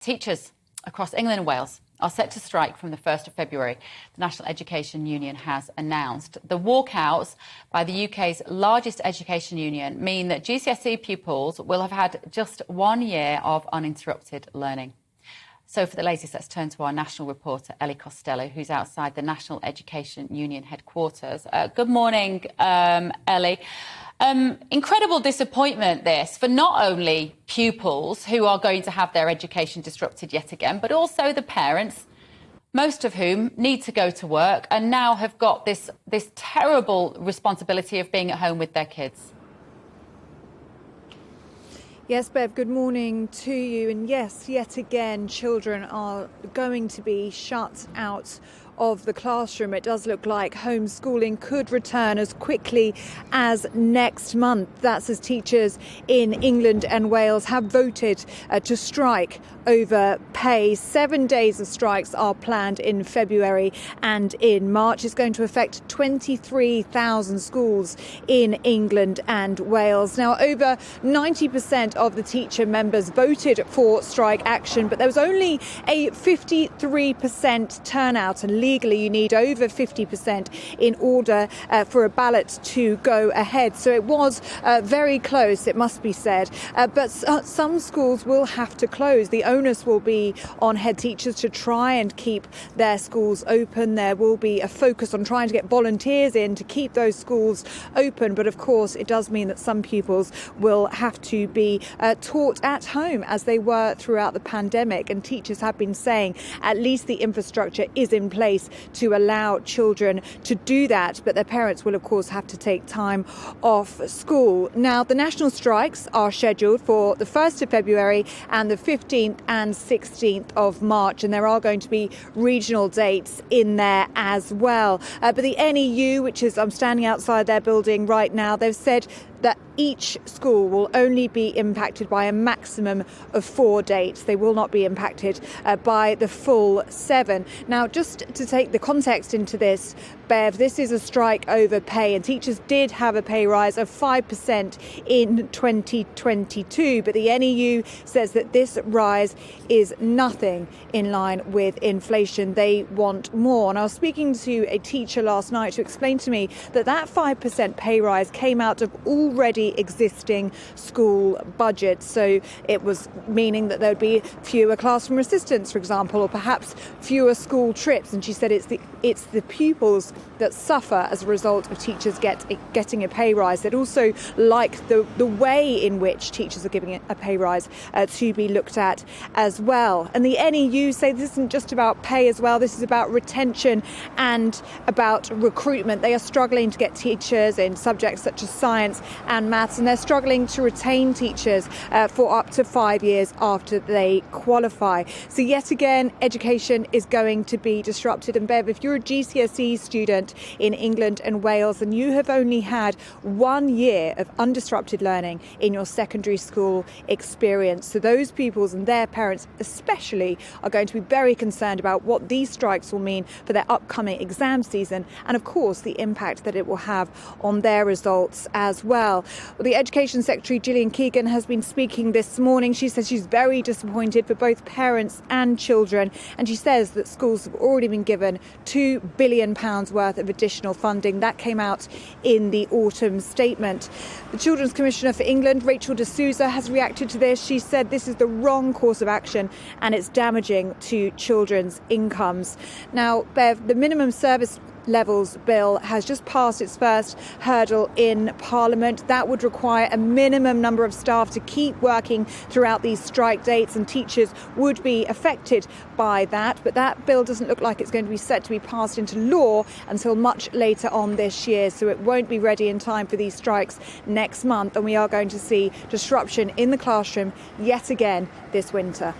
Teachers across England and Wales are set to strike from the 1st of February, the National Education Union has announced. The walkouts by the UK's largest education union mean that GCSE pupils will have had just 1 year of uninterrupted learning. So for the latest, let's turn to our national reporter, Ellie Costello, who's outside the National Education Union headquarters. Good morning, Ellie. Incredible disappointment, this, for not only pupils who are going to have their education disrupted yet again, but also the parents, most of whom need to go to work and now have got this terrible responsibility of being at home with their kids. Yes, Bev, good morning to you. And yes, yet again, children are going to be shut out of the classroom. It does look like homeschooling could return as quickly as next month. That's as teachers in England and Wales have voted to strike over pay. 7 days of strikes are planned in February and in March. It's going to affect 23,000 schools in England and Wales. Now, over 90% of the teacher members voted for strike action, but there was only a 53% turnout, and legally you need over 50% in order for a ballot to go ahead. So it was very close, it must be said. But some schools will have to close. The onus will be on head teachers to try and keep their schools open. There will be a focus on trying to get volunteers in to keep those schools open. But of course, it does mean that some pupils will have to be taught at home, as they were throughout the pandemic. And teachers have been saying at least the infrastructure is in place to allow children to do that. But their parents will, of course, have to take time off school. Now, the national strikes are scheduled for the 1st of February and the 15th and 16th of March. And there are going to be regional dates in there as well. But the NEU, which is, I'm standing outside their building right now, they've said that each school will only be impacted by a maximum of 4 dates. They will not be impacted by the full 7. Now, just to take the context into this, Bev, this is a strike over pay, and teachers did have a pay rise of 5% in 2022. But the NEU says that this rise is nothing in line with inflation. They want more. And I was speaking to a teacher last night who explained to me that 5% pay rise came out of already existing school budgets. So it was meaning that there would be fewer classroom assistants, for example, or perhaps fewer school trips. And she said it's the pupils that suffer as a result of teachers getting a pay rise. They'd also like the way in which teachers are giving a pay rise to be looked at as well. And the NEU say this isn't just about pay as well. This is about retention and about recruitment. They are struggling to get teachers in subjects such as science and maths, and they're struggling to retain teachers for up to 5 years after they qualify. So yet again, education is going to be disrupted. And Bev, if you're a GCSE student in England and Wales and you have only had 1 year of undisrupted learning in your secondary school experience, so those pupils and their parents especially are going to be very concerned about what these strikes will mean for their upcoming exam season, and of course the impact that it will have on their results as well. The Education Secretary Gillian Keegan has been speaking this morning. She says she's very disappointed for both parents and children, and she says that schools have already been given £2 billion worth of additional funding. That came out in the autumn statement. The Children's Commissioner for England, Rachel de Souza, has reacted to this. She said this is the wrong course of action and it's damaging to children's incomes. Now, Bev, the minimum service levels bill has just passed its first hurdle in Parliament. That would require a minimum number of staff to keep working throughout these strike dates, and teachers would be affected by that. But that bill doesn't look like it's going to be set to be passed into law until much later on this year, so it won't be ready in time for these strikes next month, and we are going to see disruption in the classroom yet again this winter.